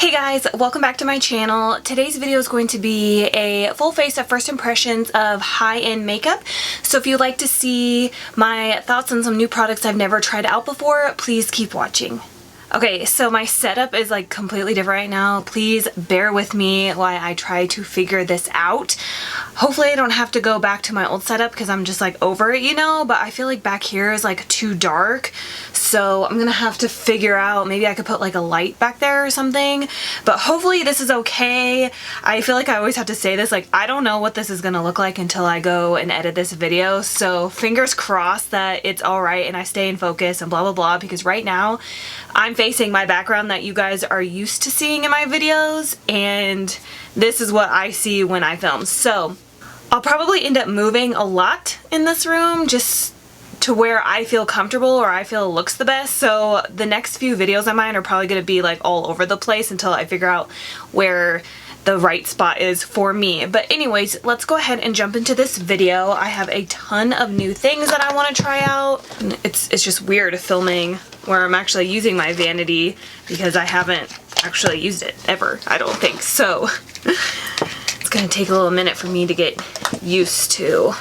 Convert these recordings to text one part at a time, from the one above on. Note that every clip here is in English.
Hey guys, welcome back to my channel. Today's video is going to be a full face of first impressions of high-end makeup. So if you'd like to see my thoughts on some new products I've never tried out before, please keep watching. Okay, so my setup is like completely different right now. Please bear with me while I try to figure this out. Hopefully I don't have to go back to my old setup because I'm just like over it, you know, but I feel like back here is like too dark. So I'm gonna have to figure out, maybe I could put like a light back there or something, but hopefully this is okay. I feel like I always have to say this, like I don't know what this is gonna look like until I go and edit this video. So fingers crossed that it's all right and I stay in focus and blah, blah, blah, because right now I'm facing my background that you guys are used to seeing in my videos, and this is what I see when I film. So I'll probably end up moving a lot in this room just to where I feel comfortable or I feel it looks the best. So the next few videos of mine are probably going to be like all over the place until I figure out where the right spot is for me. But anyways, let's go ahead and jump into this video. I have a ton of new things that I want to try out. It's just weird filming where I'm actually using my vanity because I haven't actually used it ever, I don't think. So it's gonna take a little minute for me to get used to.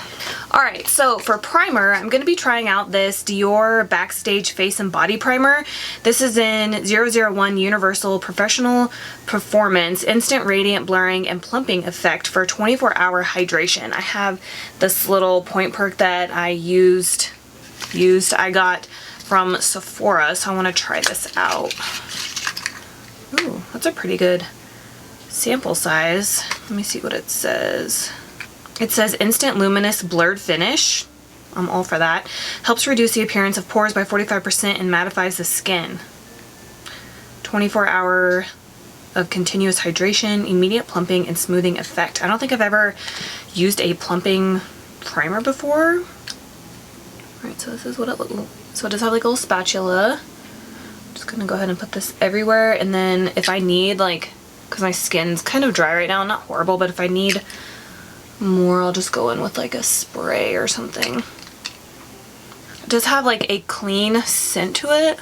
Alright, so for primer, I'm going to be trying out this Dior Backstage Face and Body Primer. This is in 001 Universal Professional Performance Instant Radiant Blurring and Plumping Effect for 24-hour hydration. I have this little point perk that I I got from Sephora, so I want to try this out. Ooh, that's a pretty good sample size. Let me see what it says. It says Instant Luminous Blurred Finish. I'm all for that. Helps reduce the appearance of pores by 45% and mattifies the skin. 24-hour of continuous hydration, immediate plumping, and smoothing effect. I don't think I've ever used a plumping primer before. Alright, so this is what it looks like. So it does have like a little spatula. I'm just gonna go ahead and put this everywhere, and then if I need, like, because my skin's kind of dry right now, not horrible, but if I need more, I'll just go in with like a spray or something. It does have like a clean scent to it.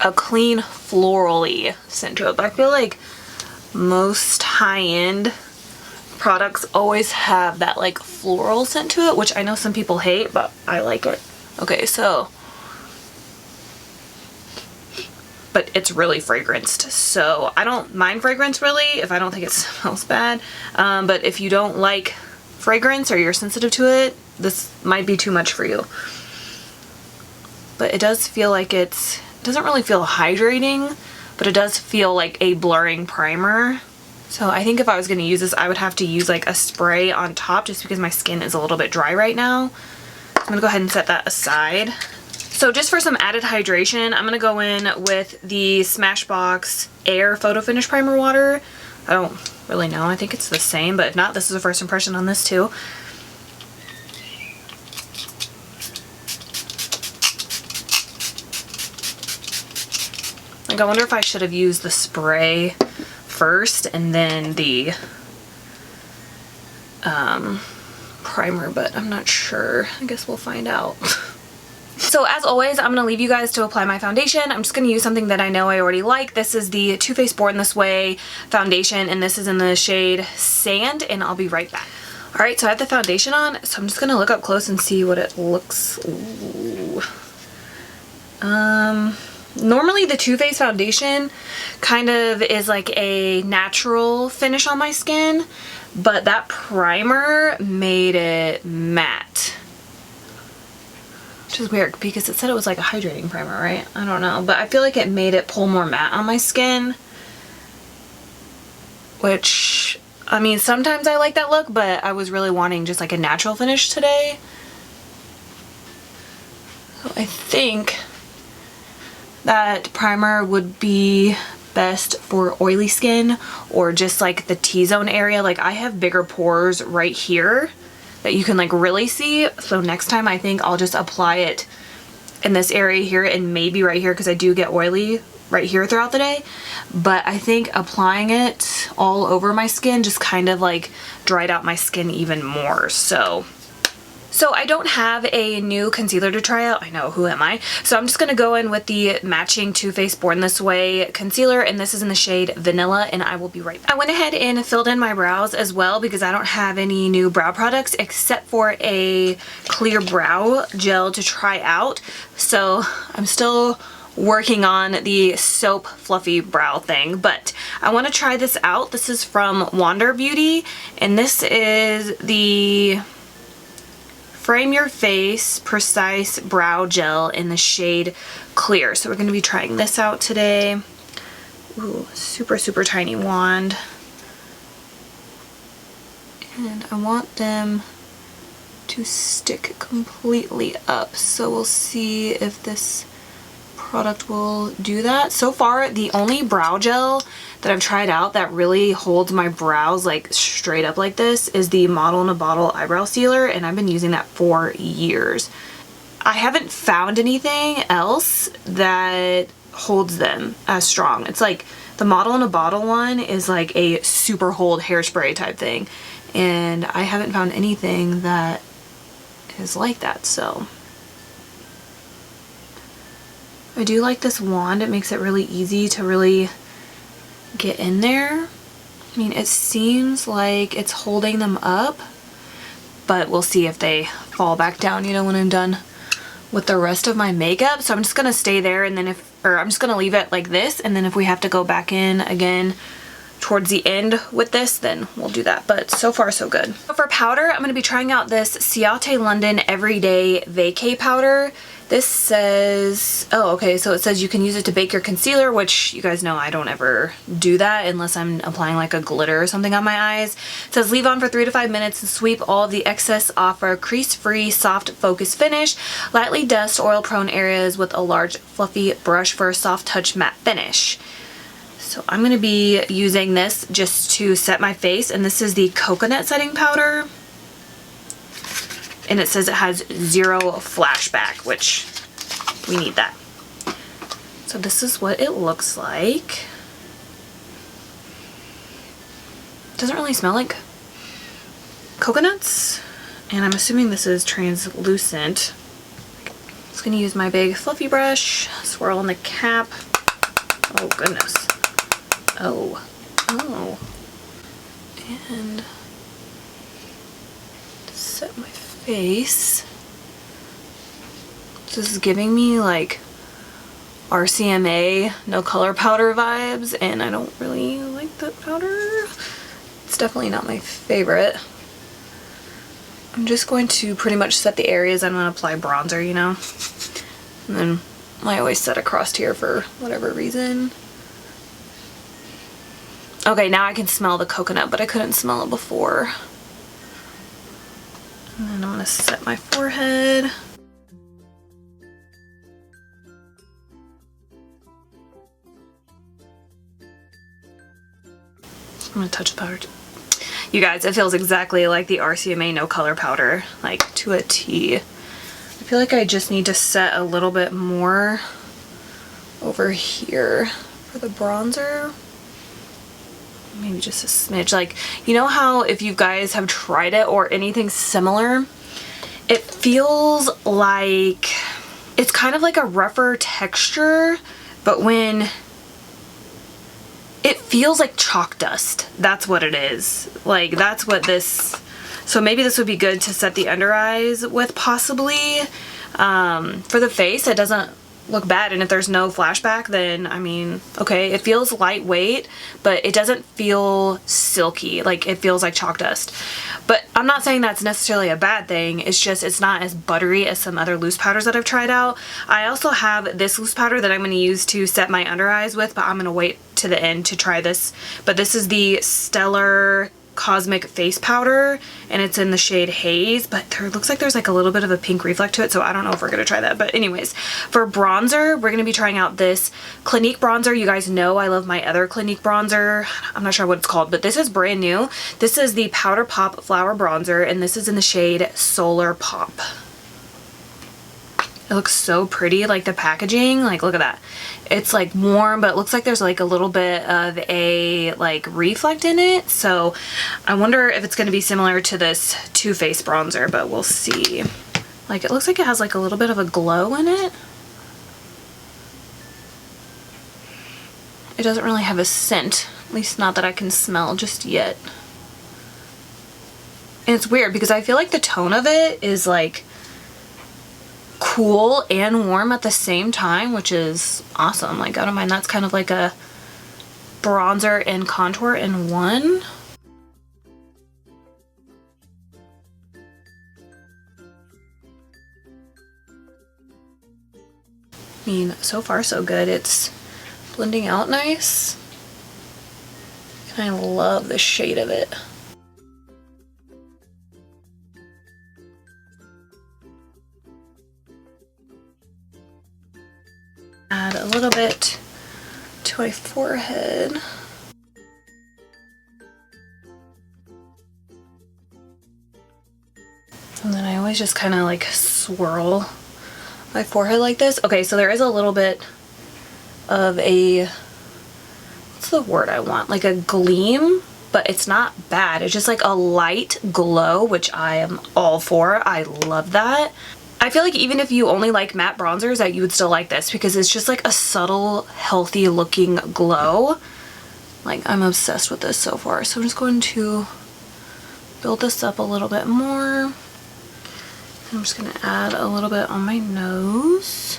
A clean florally scent to it, but I feel like most high-end products always have that like floral scent to it, which I know some people hate, but I like it. Okay, so, but it's really fragranced, so I don't mind fragrance really if I don't think it smells bad, but if you don't like fragrance or you're sensitive to it, this might be too much for you. But it does feel like it doesn't really feel hydrating, but it does feel like a blurring primer. So I think if I was going to use this, I would have to use like a spray on top just because my skin is a little bit dry right now. I'm going to go ahead and set that aside. So just for some added hydration, I'm going to go in with the Smashbox Air Photo Finish Primer Water. I don't really know. I think it's the same, but if not, this is a first impression on this too. Like, I wonder if I should have used the spray first and then the primer, but I'm not sure. I guess we'll find out. So as always, I'm going to leave you guys to apply my foundation. I'm just going to use something that I know I already like. This is the Too Faced Born This Way foundation, and this is in the shade Sand, and I'll be right back. Alright, so I have the foundation on, so I'm just going to look up close and see what it looks. Ooh. Normally the Too Faced foundation kind of is like a natural finish on my skin, but that primer made it matte. Which is weird because it said it was like a hydrating primer, right? I don't know, but I feel like it made it pull more matte on my skin. Which, I mean, sometimes I like that look, but I was really wanting just like a natural finish today. So I think that primer would be best for oily skin or just like the T-zone area. Like I have bigger pores right here that you can like really see, so next time I think I'll just apply it in this area here and maybe right here because I do get oily right here throughout the day. But I think applying it all over my skin just kind of like dried out my skin even more. So So I don't have a new concealer to try out. I know, who am I? So I'm just going to go in with the matching Too Faced Born This Way concealer, and this is in the shade Vanilla, and I will be right back. I went ahead and filled in my brows as well because I don't have any new brow products except for a clear brow gel to try out. So I'm still working on the soap fluffy brow thing, but I want to try this out. This is from Wander Beauty, and this is the Frame Your Face Precise Brow Gel in the shade Clear. So we're going to be trying this out today. Ooh, super, super tiny wand. And I want them to stick completely up. So we'll see if this product will do that. So far, the only brow gel that I've tried out that really holds my brows like straight up like this is the Model in a Bottle eyebrow sealer, and I've been using that for years. I haven't found anything else that holds them as strong. It's like the Model in a Bottle one is like a super hold hairspray type thing, and I haven't found anything that is like that. So I do like this wand. It makes it really easy to really get in there. I mean, it seems like it's holding them up, but we'll see if they fall back down, you know, when I'm done with the rest of my makeup. So I'm just gonna stay there, and then I'm just gonna leave it like this, and then if we have to go back in again towards the end with this, then we'll do that. But so far so good. So for powder, I'm going to be trying out this Ciate London Everyday Vacay powder. This says, oh okay, so it says you can use it to bake your concealer, which you guys know I don't ever do that unless I'm applying like a glitter or something on my eyes. It says leave on for 3 to 5 minutes and sweep all of the excess off for a crease-free soft focus finish. Lightly dust oil-prone areas with a large fluffy brush for a soft touch matte finish. So I'm going to be using this just to set my face, and this is the coconut setting powder. And it says it has 0 flashback, which we need that. So this is what it looks like. Doesn't really smell like coconuts, and I'm assuming this is translucent. I'm just going to use my big fluffy brush, swirl in the cap. Oh goodness. Oh. And set my face. This is giving me like RCMA no color powder vibes, and I don't really like that powder. It's definitely not my favorite. I'm just going to pretty much set the areas I'm going to apply bronzer, you know? And then I always set across here for whatever reason. Okay, now I can smell the coconut, but I couldn't smell it before. And then I'm going to set my forehead. I'm going to touch the powder. You guys, it feels exactly like the RCMA no color powder, like to a T. I feel like I just need to set a little bit more over here for the bronzer. Maybe just a smidge. Like, you know how if you guys have tried it or anything similar, it feels like it's kind of like a rougher texture, but when it feels like chalk dust. That's what it is. Like, that's what this, so maybe this would be good to set the under eyes with possibly. For the face, it doesn't look bad, and if there's no flashback, then I mean, okay, it feels lightweight, but it doesn't feel silky. Like, it feels like chalk dust. But I'm not saying that's necessarily a bad thing. It's just it's not as buttery as some other loose powders that I've tried out. I also have this loose powder that I'm going to use to set my under eyes with, but I'm going to wait to the end to try this. But this is the Stellar Cosmic Face Powder, and it's in the shade Haze, but there looks like there's like a little bit of a pink reflect to it, so I don't know if we're gonna try that. But anyways, for bronzer, we're gonna be trying out this Clinique bronzer. You guys know I love my other Clinique bronzer. I'm not sure what it's called, but this is brand new. This is the Powder Pop Flower Bronzer, and this is in the shade Solar Pop. It looks so pretty, like the packaging, like look at that. It's like warm, but it looks like there's like a little bit of a like reflect in it. So I wonder if it's gonna be similar to this Too Faced bronzer, but we'll see. Like it looks like it has like a little bit of a glow in it. It doesn't really have a scent, at least not that I can smell just yet. And it's weird because I feel like the tone of it is like cool and warm at the same time, which is awesome. Like I don't mind. That's kind of like a bronzer and contour in one. I mean, so far so good. It's blending out nice. And I love the shade of it. Add a little bit to my forehead. And then I always just kind of like swirl my forehead like this. Okay, so there is a little bit of a, what's the word I want? Like a gleam, but it's not bad. It's just like a light glow, which I am all for. I love that. I feel like even if you only like matte bronzers that you would still like this because it's just like a subtle, healthy looking glow. Like I'm obsessed with this so far. So I'm just going to build this up a little bit more. I'm just gonna add a little bit on my nose.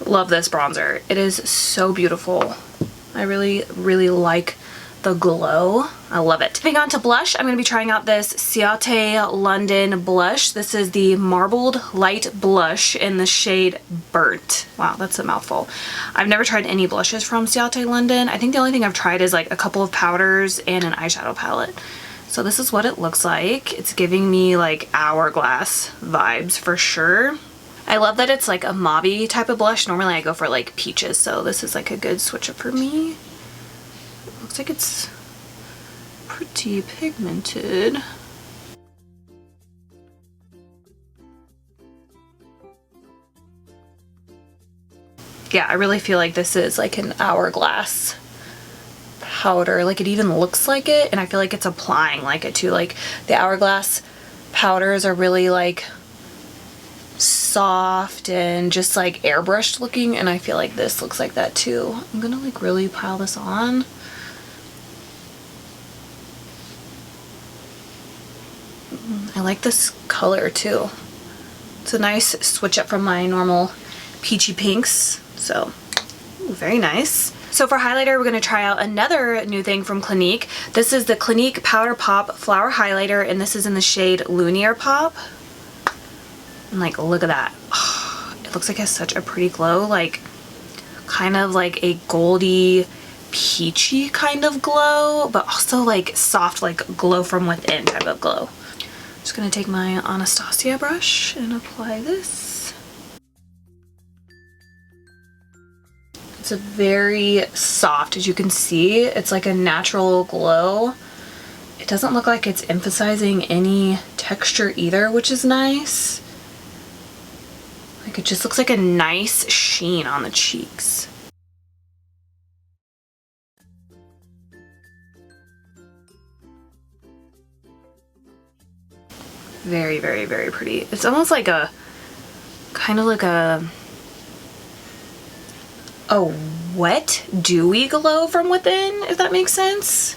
Love this bronzer. It is so beautiful. I really, really like the glow. I love it. Moving on to blush, I'm going to be trying out this Ciate London blush. This is the Marbled Light Blush in the shade Burnt. Wow, that's a mouthful. I've never tried any blushes from Ciate London. I think the only thing I've tried is like a couple of powders and an eyeshadow palette. So this is what it looks like. It's giving me like Hourglass vibes for sure. I love that it's like a mauve type of blush. Normally I go for like peaches, so this is like a good switch up for me. Looks like it's pretty pigmented. Yeah, I really feel like this is like an Hourglass powder. Like it even looks like it, and I feel like it's applying like it too. Like the Hourglass powders are really like soft and just like airbrushed looking, and I feel like this looks like that too. I'm gonna like really pile this on. I like this color too. It's a nice switch up from my normal peachy pinks, so very nice. So for highlighter, we're going to try out another new thing from Clinique. This is the Clinique Powder Pop Flower Highlighter, and this is in the shade Lunar Pop. And like, look at that. Oh, it looks like it has such a pretty glow, like kind of like a goldy, peachy kind of glow, but also like soft, like glow from within type of glow. I'm just gonna take my Anastasia brush and apply this. It's a very soft, as you can see. It's like a natural glow. It doesn't look like it's emphasizing any texture either, which is nice. Like it just looks like a nice sheen on the cheeks. Very, very, very pretty. It's almost like a, kind of like a wet, dewy glow from within, if that makes sense.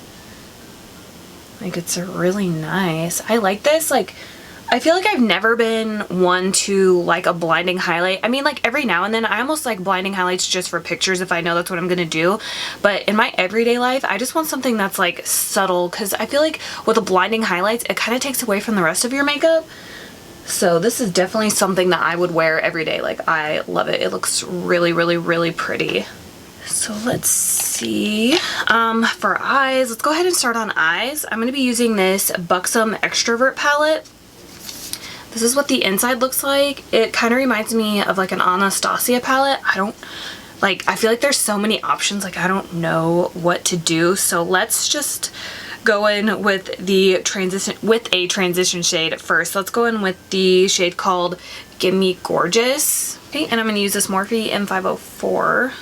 Like it's really nice. I like this. Like I feel like I've never been one to like a blinding highlight. I mean, like every now and then I almost like blinding highlights just for pictures if I know that's what I'm gonna do. But in my everyday life, I just want something that's like subtle, because I feel like with the blinding highlights, it kind of takes away from the rest of your makeup. So this is definitely something that I would wear every day. Like I love it. It looks really, really, really pretty. So let's see, for eyes, let's go ahead and start on eyes. I'm going to be using this Buxom Xtrovert palette. This is what the inside looks like. It kind of reminds me of like an Anastasia palette. I don't Like, I feel like there's so many options, like I don't know what to do. So let's just go in with the transition shade first. Let's go in with the shade called Gimme Gorgeous. Okay, and I'm gonna use this Morphe M504.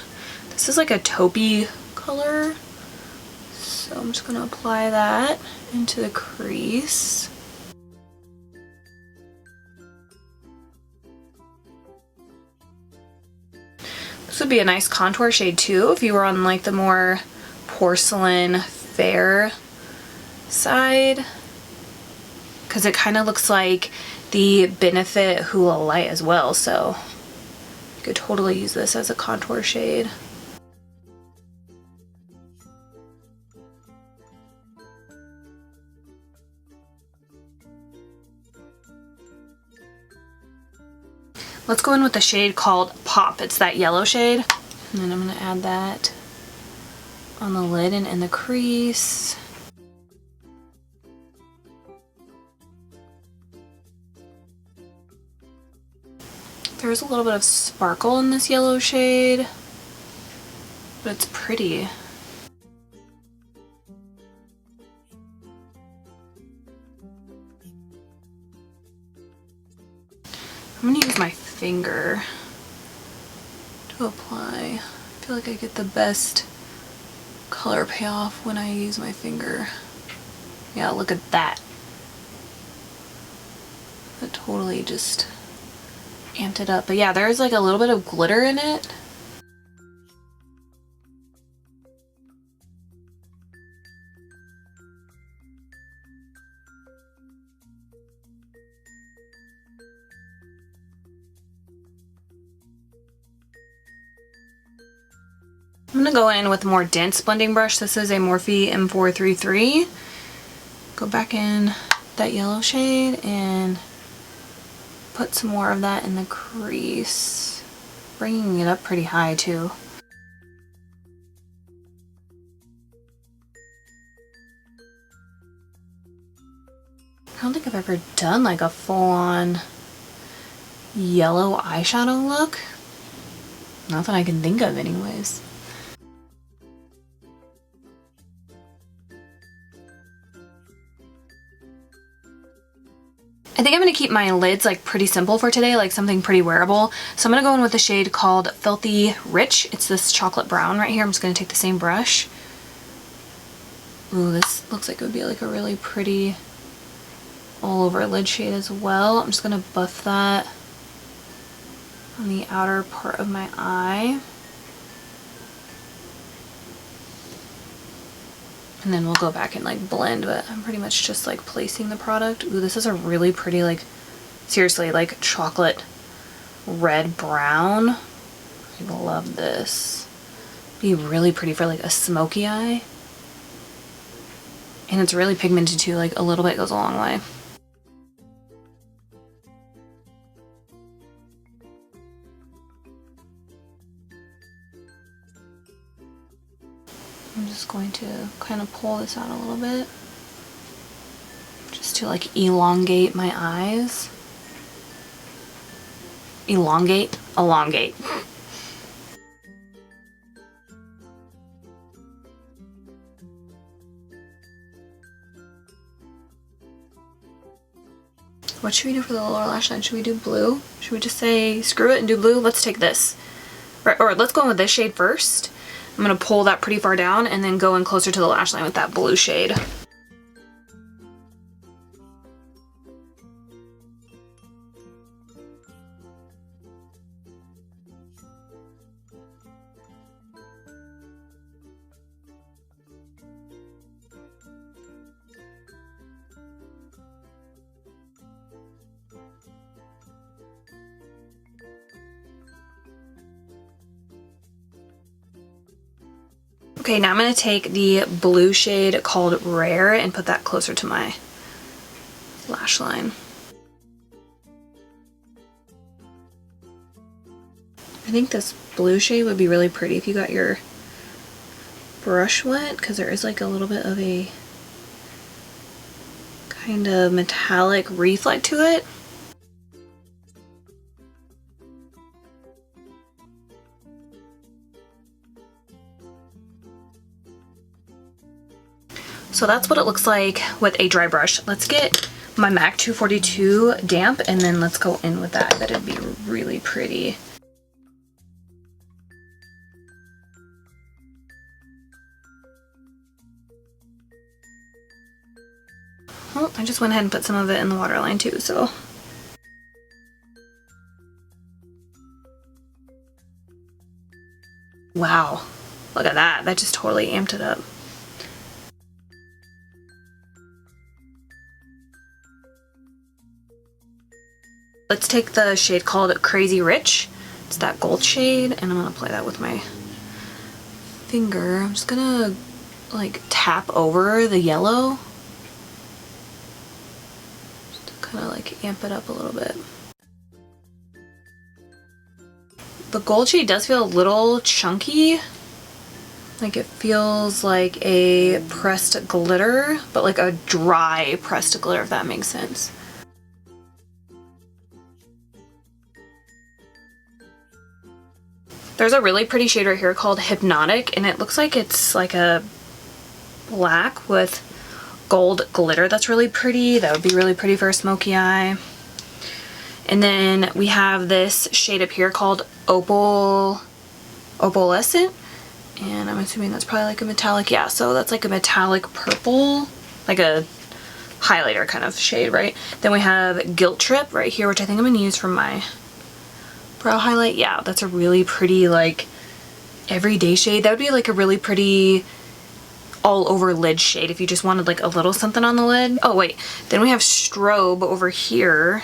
This is like a taupey color. So I'm just gonna apply that into the crease. This would be a nice contour shade too if you were on like the more porcelain fair side, because it kind of looks like the Benefit Hula Light as well, so you could totally use this as a contour shade. Let's go in with the shade called Pop. It's that yellow shade. And then I'm going to add that on the lid and in the crease. There's a little bit of sparkle in this yellow shade, but it's pretty. I'm going to use my finger to apply. I feel like I get the best color payoff when I use my finger. Yeah, look at that. That totally just amped it up. But yeah, there's like a little bit of glitter in it. I'm going to go in with a more dense blending brush. This is a Morphe M433. Go back in that yellow shade and put some more of that in the crease. Bringing it up pretty high too. I don't think I've ever done like a full-on yellow eyeshadow look. Not that I can think of anyways. I think I'm going to keep my lids like pretty simple for today, like something pretty wearable. So I'm going to go in with a shade called Filthy Rich. It's this chocolate brown right here. I'm just going to take the same brush. Ooh, this looks like it would be like a really pretty all over lid shade as well. I'm just going to buff that on the outer part of my eye. And then we'll go back and like blend, but I'm pretty much just like placing the product. Ooh, this is a really pretty, like, seriously, like chocolate red brown. I love this. Be really pretty for like a smoky eye. And it's really pigmented too, like a little bit goes a long way. I'm just going to kind of pull this out a little bit just to like elongate my eyes. Elongate? Elongate. What should we do for the lower lash line? Should we do blue? Should we just say screw it and do blue? Let's take this. Right, or let's go in with this shade first. I'm going to pull that pretty far down and then go in closer to the lash line with that blue shade. Okay, now I'm going to take the blue shade called Rare and put that closer to my lash line. I think this blue shade would be really pretty if you got your brush wet, because there is like a little bit of a kind of metallic reflect to it. So that's what it looks like with a dry brush. Let's get my MAC 242 damp and then let's go in with that. I bet it'd be really pretty. Oh, I just went ahead and put some of it in the waterline too, so. Wow, look at that. That just totally amped it up. Let's take the shade called Crazy Rich. It's that gold shade, and I'm gonna apply that with my finger. I'm just gonna like tap over the yellow. Just to kind of like amp it up a little bit. The gold shade does feel a little chunky. Like it feels like a pressed glitter, but like a dry pressed glitter, if that makes sense. There's a really pretty shade right here called Hypnotic, and it looks like it's like a black with gold glitter. That's really pretty. That would be really pretty for a smoky eye. And then we have this shade up here called Opalescent, and I'm assuming that's probably like a metallic. Yeah, so that's like a metallic purple, like a highlighter kind of shade, right? Then we have Guilt Trip right here, which I think I'm gonna use for my brow highlight. Yeah, that's a really pretty like everyday shade. That would be like a really pretty all over lid shade if you just wanted like a little something on the lid. Oh wait, then we have Strobe over here.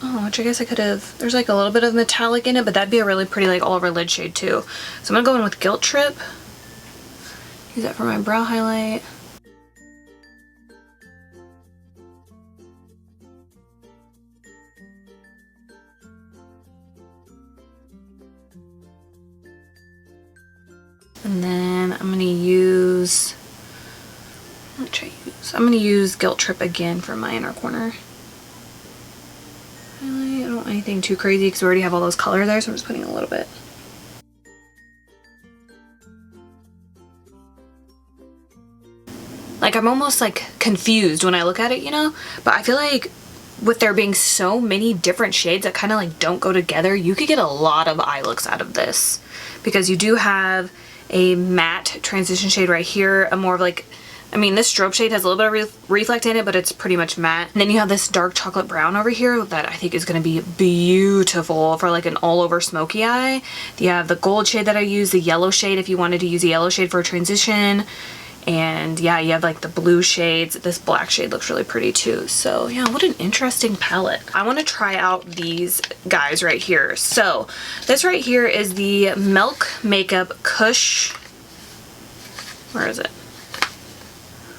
Oh, which I guess I could have, there's like a little bit of metallic in it, but that'd be a really pretty like all over lid shade too. So I'm gonna go in with Guilt Trip. Use that for my brow highlight. And then I'm gonna use, I'm gonna use Guilt Trip again for my inner corner. I don't want anything too crazy because we already have all those colors there, so I'm just putting a little bit. Like I'm almost like confused when I look at it, you know? But I feel like with there being so many different shades that kind of like don't go together, you could get a lot of eye looks out of this. Because you do have a matte transition shade right here, a more of like, I mean, this strobe shade has a little bit of reflect in it, but it's pretty much matte. And then you have this dark chocolate brown over here that I think is going to be beautiful for like an all over smoky eye. You have the gold shade that I use, the yellow shade if you wanted to use a yellow shade for a transition. And yeah, you have like the blue shades. This black shade looks really pretty too. So yeah, what an interesting palette. I want to try out these guys right here. So this right here is the Milk Makeup Kush. Where is it?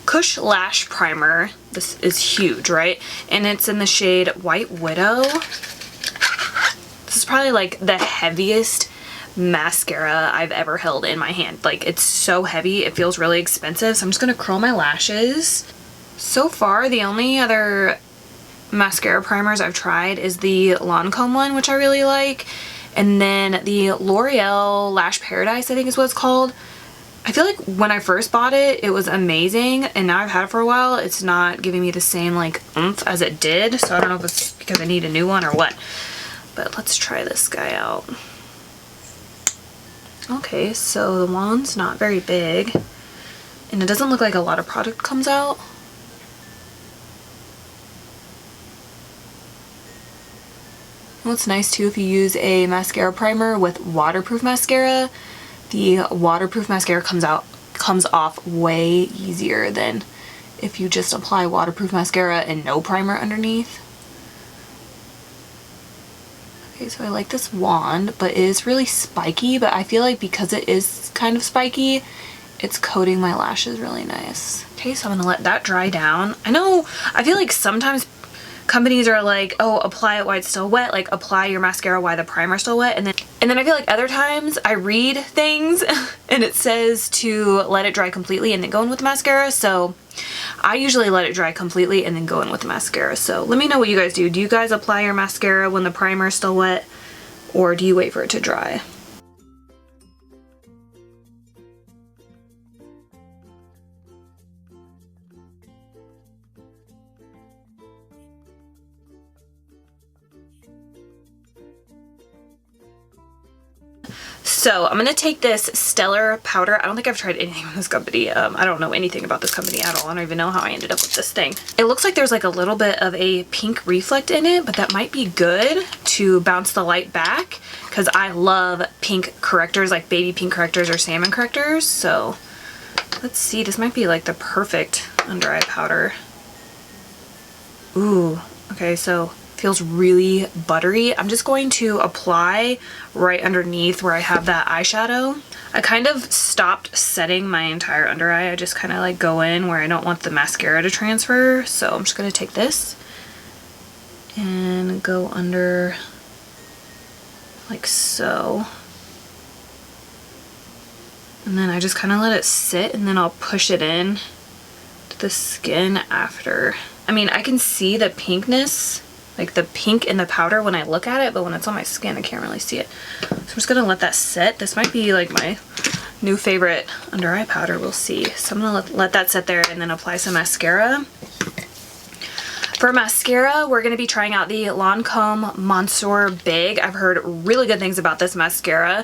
Kush Lash Primer. This is huge, right? And it's in the shade White Widow. This is probably like the heaviest mascara I've ever held in my hand. Like it's so heavy, it feels really expensive. So I'm just gonna curl my lashes. So far, the only other mascara primers I've tried is the Lancome one, which I really like. And then the L'Oreal Lash Paradise, I think is what it's called. I feel like when I first bought it, it was amazing, and now I've had it for a while, it's not giving me the same like oomph as it did, so I don't know if it's because I need a new one or what. But let's try this guy out. Okay, so the wand's not very big, and it doesn't look like a lot of product comes out. What's nice too, if you use a mascara primer with waterproof mascara, the waterproof mascara comes off way easier than if you just apply waterproof mascara and no primer underneath. Okay, so I like this wand, but it is really spiky, but I feel like because it is kind of spiky, it's coating my lashes really nice. Okay, so I'm gonna let that dry down. I feel like sometimes companies are like, oh, apply it while it's still wet, like apply your mascara while the primer's still wet, and then I feel like other times I read things and it says to let it dry completely and then go in with the mascara, so I usually let it dry completely and then go in with the mascara. So let me know what you guys do. Do you guys apply your mascara when the primer is still wet, or do you wait for it to dry? So I'm gonna take this Stellar powder. I don't think I've tried anything from this company. I don't know anything about this company at all. I don't even know how I ended up with this thing. It looks like there's like a little bit of a pink reflect in it, but that might be good to bounce the light back because I love pink correctors, like baby pink correctors or salmon correctors. So let's see, this might be like the perfect under eye powder. Ooh, okay, so feels really buttery. I'm just going to apply right underneath where I have that eyeshadow. I kind of stopped setting my entire under eye. I just kind of like go in where I don't want the mascara to transfer. So I'm just going to take this and go under like so. And then I just kind of let it sit and then I'll push it in to the skin after. I mean, I can see the pinkness, like the pink in the powder when I look at it, but when it's on my skin, I can't really see it. So I'm just gonna let that sit. This might be like my new favorite under eye powder, we'll see. So I'm gonna let that sit there and then apply some mascara. For mascara, we're gonna be trying out the Lancome Monsieur Big. I've heard really good things about this mascara.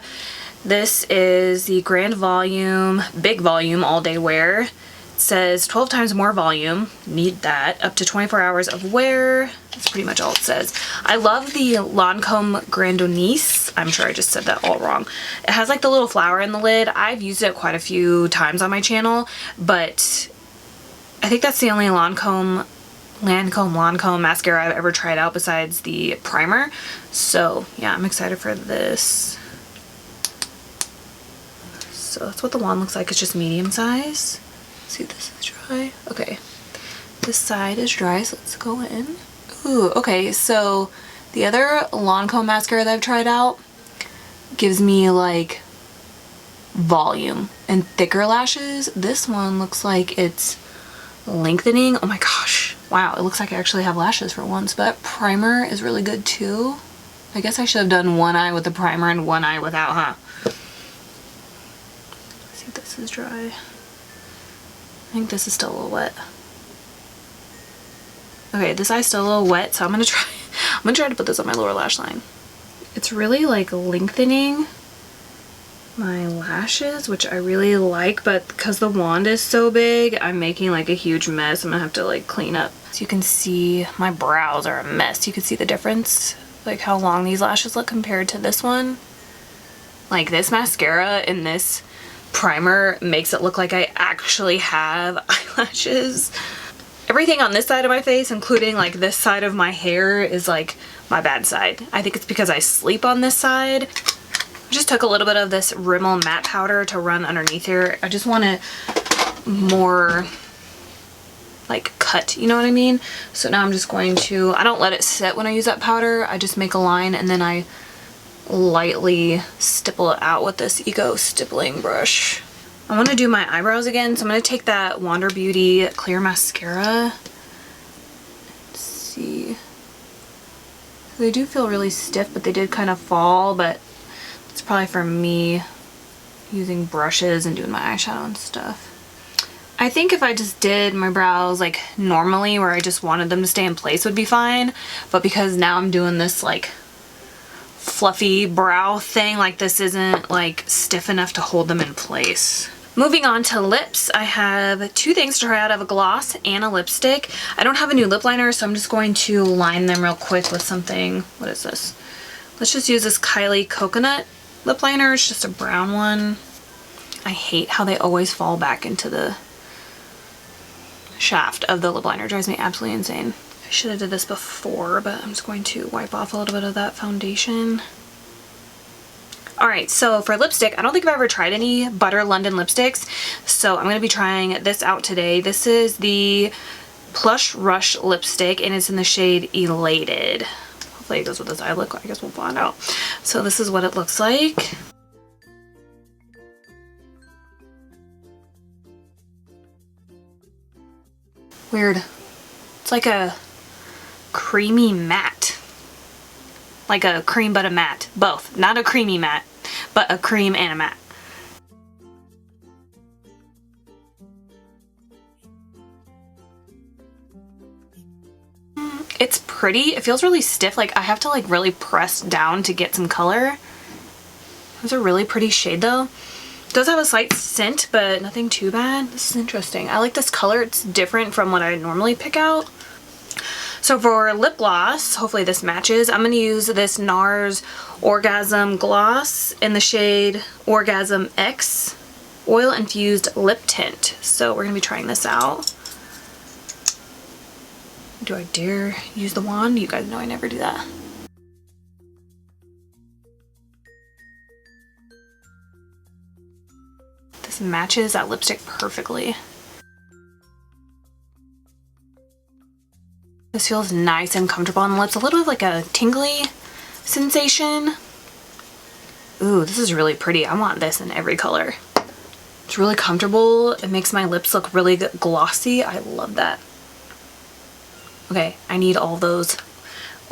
This is the Grand Volume, Big Volume All Day Wear. Says 12 times more volume, need that, up to 24 hours of wear. That's pretty much all it says. I love the Lancome Grandonice. I'm sure I just said that all wrong. It has like the little flower in the lid. I've used it quite a few times on my channel, but I think that's the only Lancome mascara I've ever tried out besides the primer. So yeah, I'm excited for this. So that's what the wand looks like. It's just medium size. See, this is dry. Okay, this side is dry, so let's go in. Ooh, okay, so the other Lancome mascara that I've tried out gives me like volume and thicker lashes. This one looks like it's lengthening. Oh my gosh, wow, it looks like I actually have lashes for once. But primer is really good too. I guess I should have done one eye with the primer and one eye without, huh? Let's see if this is dry. I think this is still a little wet. Okay, this eye's still a little wet, so I'm gonna try to put this on my lower lash line. It's really like lengthening my lashes, which I really like, but because the wand is so big, I'm making like a huge mess. I'm gonna have to like clean up. So you can see my brows are a mess. You can see the difference, like how long these lashes look compared to this one. Like this mascara and this primer makes it look like I actually have eyelashes. Everything on this side of my face, including like this side of my hair, is like my bad side. I think it's because I sleep on this side. I just took a little bit of this Rimmel matte powder to run underneath here. I just want it more like cut, you know what I mean? So now I'm just going to, I don't let it sit when I use that powder. I just make a line and then I lightly stipple it out with this Eco stippling brush. I want to do my eyebrows again, so I'm going to take that Wander Beauty clear mascara. Let's see. They do feel really stiff, but they did kind of fall, but it's probably for me using brushes and doing my eyeshadow and stuff. I think if I just did my brows like normally, where I just wanted them to stay in place, would be fine, but because now I'm doing this like fluffy brow thing, like this isn't like stiff enough to hold them in place. Moving on to lips, I have two things to try out. I have a gloss and a lipstick. I don't have a new lip liner, so I'm just going to line them real quick with something. What is this? Let's just use this Kylie Coconut lip liner. It's just a brown one. I hate how they always fall back into the shaft of the lip liner. It drives me absolutely insane. I should have did this before, but I'm just going to wipe off a little bit of that foundation. Alright, so for lipstick, I don't think I've ever tried any Butter London lipsticks, so I'm going to be trying this out today. This is the Plush Rush lipstick, and it's in the shade Elated. Hopefully it goes with this eye look. I guess we'll find out. So this is what it looks like. Weird. It's like a creamy matte. Like a cream but a matte. Both. Not a creamy matte, but a cream and a matte. It's pretty. It feels really stiff. Like I have to like really press down to get some color. It's a really pretty shade though. It does have a slight scent, but nothing too bad. This is interesting. I like this color. It's different from what I normally pick out. So for lip gloss, hopefully this matches, I'm going to use this NARS Orgasm Gloss in the shade Orgasm X Oil Infused Lip Tint. So we're going to be trying this out. Do I dare use the wand? You guys know I never do that. This matches that lipstick perfectly. This feels nice and comfortable on the lips. A little bit like a tingly sensation. Ooh, this is really pretty. I want this in every color. It's really comfortable. It makes my lips look really glossy. I love that. Okay, I need all those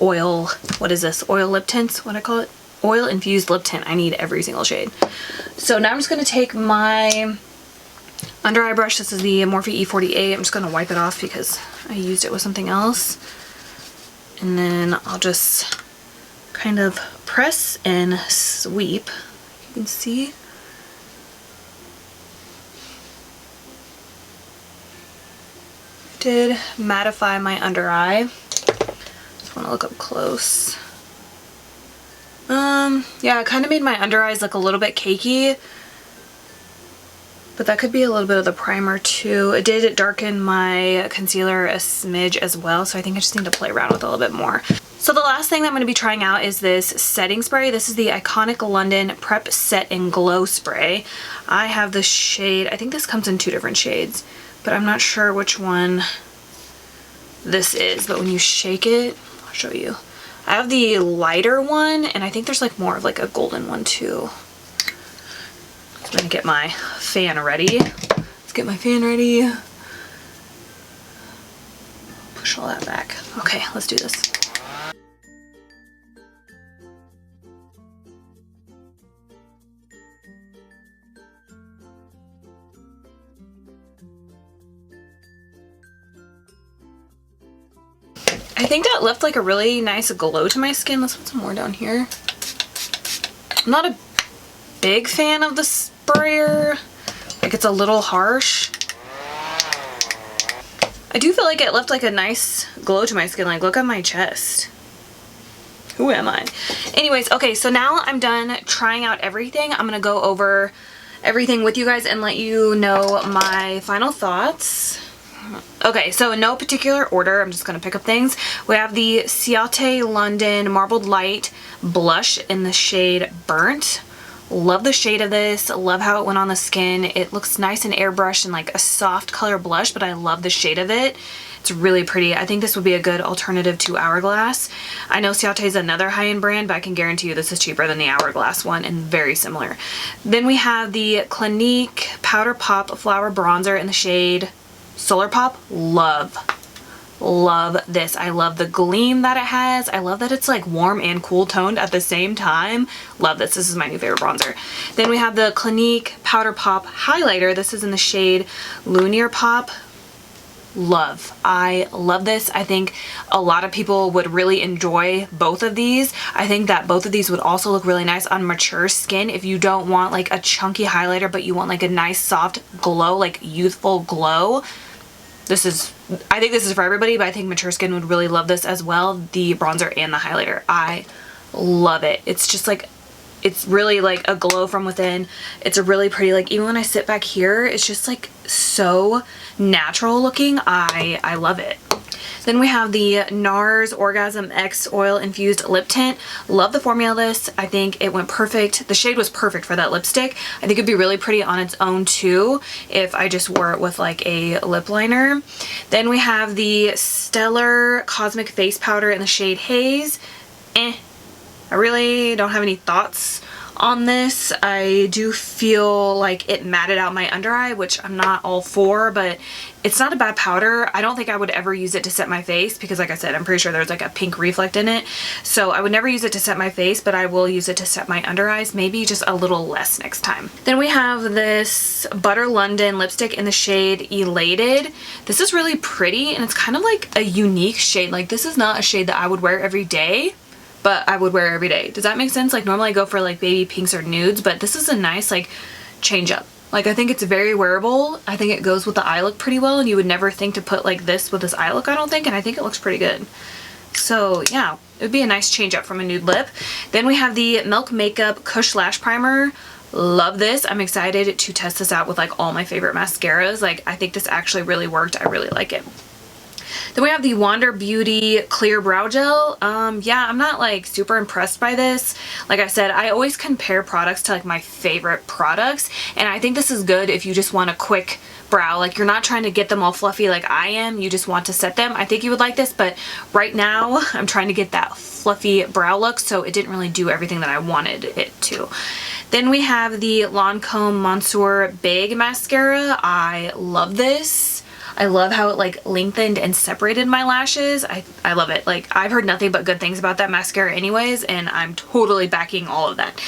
oil, what is this? Oil lip tints, what I call it? Oil infused lip tint. I need every single shade. So now I'm just going to take my under eye brush. This is the Morphe E48. I'm just going to wipe it off because I used it with something else. And then I'll just kind of press and sweep. You can see. Did mattify my under eye. Just want to look up close. Yeah, it kind of made my under eyes look a little bit cakey. But that could be a little bit of the primer too. It did darken my concealer a smidge as well, so I think I just need to play around with it a little bit more. So the last thing that I'm going to be trying out is this setting spray. This is the Iconic London Prep Set and Glow Spray. I have the shade, I think this comes in 2 different shades, but I'm not sure which one this is. But when you shake it, I'll show you. I have the lighter one, and I think there's like more of like a golden one too. I'm gonna get my fan ready. Let's get my fan ready. Push all that back. Okay, let's do this. I think that left like a really nice glow to my skin. Let's put some more down here. I'm not a big fan of the sprayer. Like, it's a little harsh. I do feel like it left like a nice glow to my skin. Like, look at my chest. Who am I? Anyways, okay, so now I'm done trying out everything. I'm gonna go over everything with you guys and let you know my final thoughts. Okay, so in no particular order, I'm just gonna pick up things. We have the Ciate London Marbled Light Blush in the shade Burnt. Love the shade of this. Love how it went on the skin. It looks nice and airbrushed and like a soft color blush, but I love the shade of it. It's really pretty. I think this would be a good alternative to Hourglass. I know Ciate is another high-end brand, but I can guarantee you this is cheaper than the Hourglass one and very similar. Then we have the Clinique Powder Pop Flower Bronzer in the shade Solar Pop. Love this. I love the gleam that it has. I love that it's like warm and cool toned at the same time. Love this. This is my new favorite bronzer. Then we have the Clinique Powder Pop Highlighter. This is in the shade Lunar Pop. Love. I love this. I think a lot of people would really enjoy both of these. I think that both of these would also look really nice on mature skin if you don't want like a chunky highlighter, but you want like a nice soft glow, like youthful glow. This is, I think this is for everybody, but I think mature skin would really love this as well. The bronzer and the highlighter. I love it. It's just like, it's really like a glow from within. It's a really pretty, like even when I sit back here, it's just like so natural looking. I love it. Then we have the NARS Orgasm X Oil Infused Lip Tint. Love the formula of this. I think it went perfect. The shade was perfect for that lipstick. I think it'd be really pretty on its own too if I just wore it with like a lip liner. Then we have the Stellar Cosmic Face Powder in the shade Haze. I really don't have any thoughts on this. I do feel like it matted out my under eye, which I'm not all for, but it's not a bad powder. I don't think I would ever use it to set my face because, like I said, I'm pretty sure there's like a pink reflect in it. So I would never use it to set my face, but I will use it to set my under eyes, maybe just a little less next time. Then we have this Butter London lipstick in the shade Elated. This is really pretty and it's kind of like a unique shade. Like, this is not a shade that I would wear every day, but I would wear every day. Does that make sense? Like normally I go for like baby pinks or nudes, but this is a nice like change up. Like I think it's very wearable. I think it goes with the eye look pretty well, and you would never think to put like this with this eye look, I don't think, and I think it looks pretty good. So yeah, it would be a nice change up from a nude lip. Then we have the Milk Makeup Kush Lash Primer. Love this. I'm excited to test this out with like all my favorite mascaras. Like I think this actually really worked. I really like it. Then we have the Wander Beauty Clear Brow Gel. Yeah, I'm not like super impressed by this. Like I said, I always compare products to like my favorite products, and I think this is good if you just want a quick brow. Like you're not trying to get them all fluffy like I am. You just want to set them. I think you would like this, but right now I'm trying to get that fluffy brow look, so it didn't really do everything that I wanted it to. Then we have the Lancome Monsieur Big Mascara. I love this. I love how it like lengthened and separated my lashes. I love it. Like I've heard nothing but good things about that mascara anyways, and I'm totally backing all of that.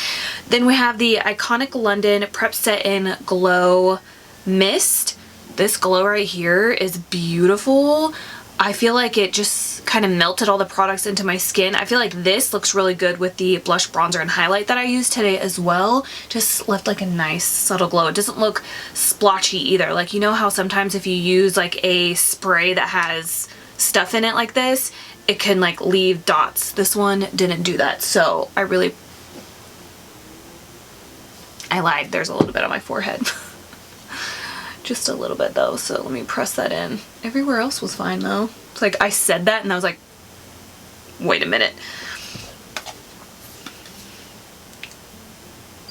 Then we have the Iconic London Prep Set in Glow Mist. This glow right here is beautiful. I feel like it just kind of melted all the products into my skin. I feel like this looks really good with the blush, bronzer, and highlight that I used today as well. Just left like a nice subtle glow. It doesn't look splotchy either. Like you know how sometimes if you use like a spray that has stuff in it like this, it can like leave dots. This one didn't do that. So I lied. There's a little bit on my forehead. Just a little bit though, so let me press that in. Everywhere else was fine though. It's like I said that and I was like, wait a minute.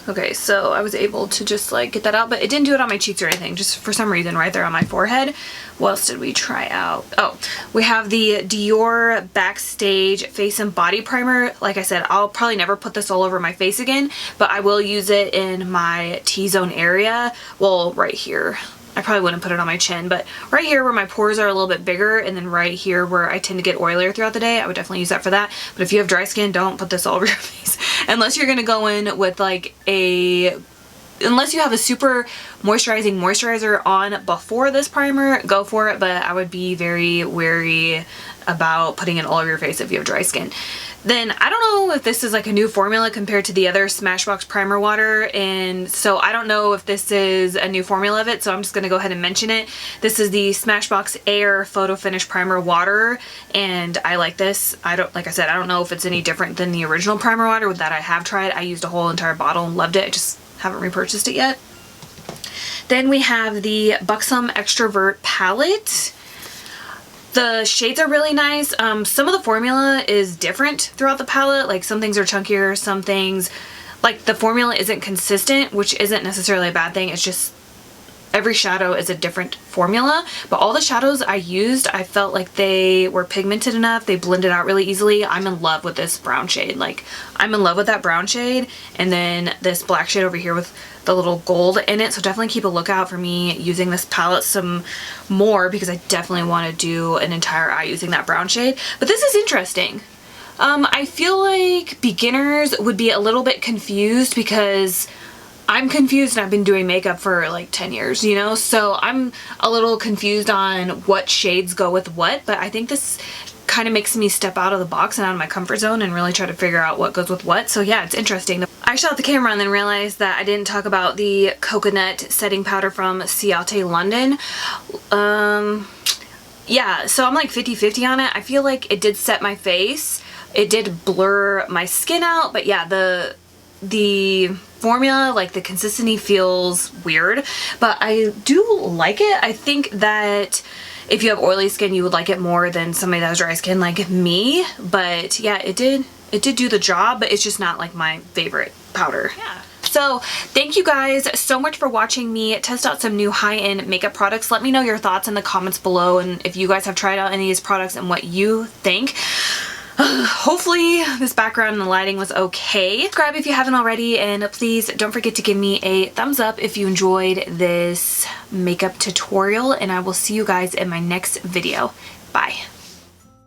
Okay, so I was able to just like get that out, but it didn't do it on my cheeks or anything, just for some reason right there on my forehead. What else did we try out? Oh, we have the Dior Backstage Face and Body Primer. Like I said, I'll probably never put this all over my face again, but I will use it in my T-zone area. Well, right here. I probably wouldn't put it on my chin, but right here where my pores are a little bit bigger, and then right here where I tend to get oilier throughout the day, I would definitely use that for that. But if you have dry skin, don't put this all over your face. Unless you're gonna go in with like unless you have a super moisturizing moisturizer on before this primer, go for it, but I would be very wary about putting it all over your face if you have dry skin. Then I don't know if this is like a new formula compared to the other Smashbox primer water, and so I don't know if this is a new formula of it, so I'm just gonna go ahead and mention it. This is the Smashbox Air Photo Finish Primer Water, and I like this. Like I said, I don't know if it's any different than the original primer water that I have tried. I used a whole entire bottle and loved it. I just haven't repurchased it yet. Then we have the Buxom Xtrovert palette. The shades are really nice. Some of the formula is different throughout the palette. Like some things are chunkier, some things, like the formula isn't consistent, which isn't necessarily a bad thing. It's just every shadow is a different formula, but all the shadows I used, I felt like they were pigmented enough. They blended out really easily. I'm in love with this brown shade. Like I'm in love with that brown shade, and then this black shade over here with the little gold in it. So definitely keep a lookout for me using this palette some more, because I definitely want to do an entire eye using that brown shade. But this is interesting. I feel like beginners would be a little bit confused, because I'm confused and I've been doing makeup for like 10 years, you know? So I'm a little confused on what shades go with what, but I think this kind of makes me step out of the box and out of my comfort zone and really try to figure out what goes with what. So yeah, it's interesting. I shot the camera and then realized that I didn't talk about the coconut setting powder from Ciate London. Yeah, so I'm like 50-50 on it. I feel like it did set my face. It did blur my skin out, but yeah, the formula, like the consistency feels weird, but I do like it. I think that if you have oily skin, you would like it more than somebody that has dry skin like me. But yeah, it did do the job, but it's just not like my favorite powder. Yeah. So thank you guys so much for watching me test out some new high-end makeup products. Let me know your thoughts in the comments below, and if you guys have tried out any of these products and what you think. Hopefully this background and the lighting was okay. Subscribe if you haven't already, and please don't forget to give me a thumbs up if you enjoyed this makeup tutorial, and I will see you guys in my next video. Bye.